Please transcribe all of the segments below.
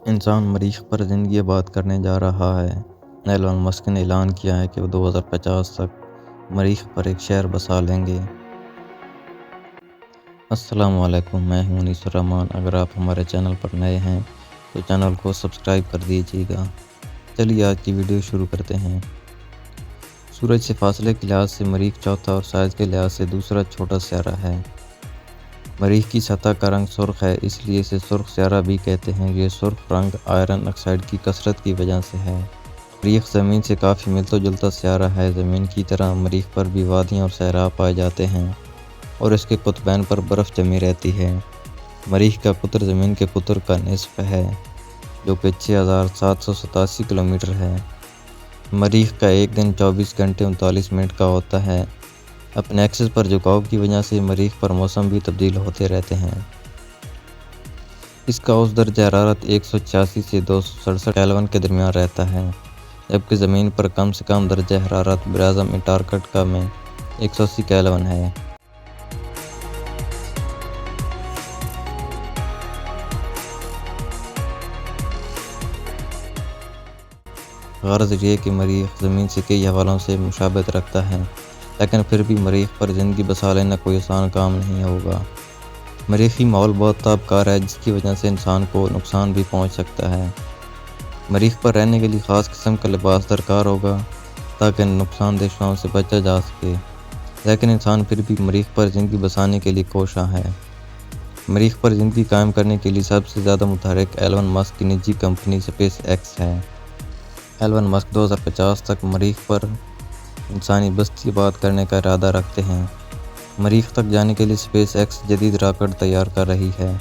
انسان مریخ پر زندگی آباد کرنے جا رہا ہے۔ ایلن مسک نے اعلان کیا ہے کہ وہ 2050 تک مریخ پر ایک شہر بسا لیں گے۔ السلام علیکم، میں ہوں انیس الرحمن۔ اگر آپ ہمارے چینل پر نئے ہیں تو چینل کو سبسکرائب کر دیجیے گا۔ چلیے آج کی ویڈیو شروع کرتے ہیں۔ سورج سے فاصلے کے لحاظ سے مریخ چوتھا اور سائز کے لحاظ سے دوسرا چھوٹا سیارہ ہے۔ مریخ کی سطح کا رنگ سرخ ہے، اس لیے اسے سرخ سیارہ بھی کہتے ہیں۔ یہ سرخ رنگ آئرن آکسائڈ کی کثرت کی وجہ سے ہے۔ مریخ زمین سے کافی ملتا جلتا سیارہ ہے۔ زمین کی طرح مریخ پر بھی وادیاں اور صحرا پائے جاتے ہیں اور اس کے قطبین پر برف جمی رہتی ہے۔ مریخ کا قطر زمین کے قطر کا نصف ہے، جو کہ 6787 کلومیٹر ہے۔ مریخ کا ایک دن 24 گھنٹے 39 منٹ کا ہوتا ہے۔ اپنے ایکسس پر جھکاؤ کی وجہ سے مریخ پر موسم بھی تبدیل ہوتے رہتے ہیں۔ اس کا اوسط درجہ حرارت 186 سے 267 کیلون کے درمیان رہتا ہے، جبکہ زمین پر کم سے کم درجہ حرارت براعظم انٹارکٹیکا میں 180 کیلون ہے۔ غرض یہ کہ مریخ زمین سے کئی حوالوں سے مشابہت رکھتا ہے، لیکن پھر بھی مریخ پر زندگی بسا لینا کوئی آسان کام نہیں ہوگا۔ مریخی ماحول بہت تابکار ہے، جس کی وجہ سے انسان کو نقصان بھی پہنچ سکتا ہے۔ مریخ پر رہنے کے لیے خاص قسم کا لباس درکار ہوگا تاکہ نقصان دہ شعاؤں سے بچا جا سکے، لیکن انسان پھر بھی مریخ پر زندگی بسانے کے لیے کوشاں ہے۔ مریخ پر زندگی قائم کرنے کے لیے سب سے زیادہ متحرک ایلن مسک کی نجی کمپنی اسپیس ایکس ہے۔ ایلن مسک 2050 تک مریخ پر انسانی بستی آباد کرنے کا ارادہ رکھتے ہیں۔ مریخ تک جانے کے لیے اسپیس ایکس جدید راکٹ تیار کر رہی ہے،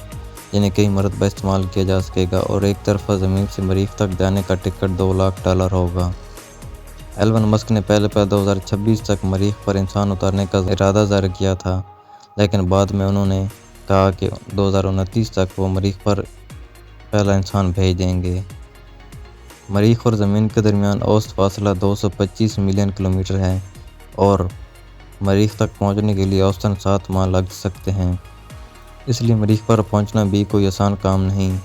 جنہیں کئی مرتبہ استعمال کیا جا سکے گا، اور ایک طرفہ زمین سے مریخ تک جانے کا ٹکٹ $2 لاکھ ہوگا۔ ایلن مسک نے پہلے 2026 تک مریخ پر انسان اتارنے کا ارادہ ظاہر کیا تھا، لیکن بعد میں انہوں نے کہا کہ 2029 تک وہ مریخ پر پہلا انسان بھیج دیں گے۔ مریخ اور زمین کے درمیان اوسط فاصلہ 225 ملین کلومیٹر ہے، اور مریخ تک پہنچنے کے لیے اوسطاً 7 ماہ لگ سکتے ہیں۔ اس لیے مریخ پر پہنچنا بھی کوئی آسان کام نہیں۔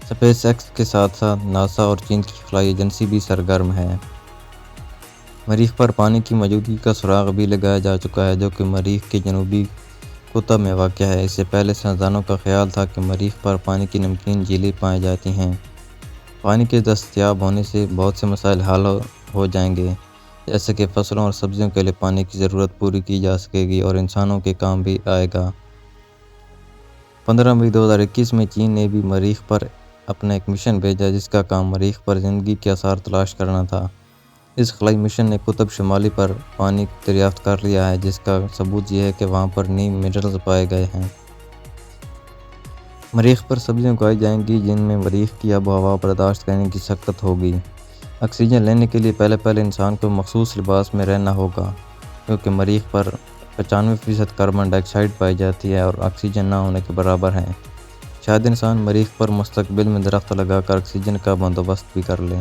اسپیس ایکس کے ساتھ ساتھ ناسا اور چین کی خلائی ایجنسی بھی سرگرم ہے۔ مریخ پر پانی کی موجودگی کا سراغ بھی لگایا جا چکا ہے، جو کہ مریخ کے جنوبی قطب میں واقع ہے۔ اس سے پہلے سائنسدانوں کا خیال تھا کہ مریخ پر پانی کی نمکین جھیلیں پائی جاتی ہیں۔ پانی کے دستیاب ہونے سے بہت سے مسائل حل ہو جائیں گے، جیسے کہ فصلوں اور سبزیوں کے لیے پانی کی ضرورت پوری کی جا سکے گی اور انسانوں کے کام بھی آئے گا۔ 15 مئی 2021 میں چین نے بھی مریخ پر اپنا ایک مشن بھیجا، جس کا کام مریخ پر زندگی کے آثار تلاش کرنا تھا۔ اس خلائی مشن نے قطب شمالی پر پانی دریافت کر لیا ہے، جس کا ثبوت یہ ہے کہ وہاں پر نیم منرلز پائے گئے ہیں۔ مریخ پر سبزیاں اگائی جائیں گی، جن میں مریخ کی آب و ہوا برداشت کرنے کی سخت ہوگی۔ آکسیجن لینے کے لیے پہلے انسان کو مخصوص لباس میں رہنا ہوگا، کیونکہ مریخ پر 95% کاربن ڈائی آکسائڈ پائی جاتی ہے اور آکسیجن نہ ہونے کے برابر ہے۔ شاید انسان مریخ پر مستقبل میں درخت لگا کر آکسیجن کا بندوبست بھی کر لے۔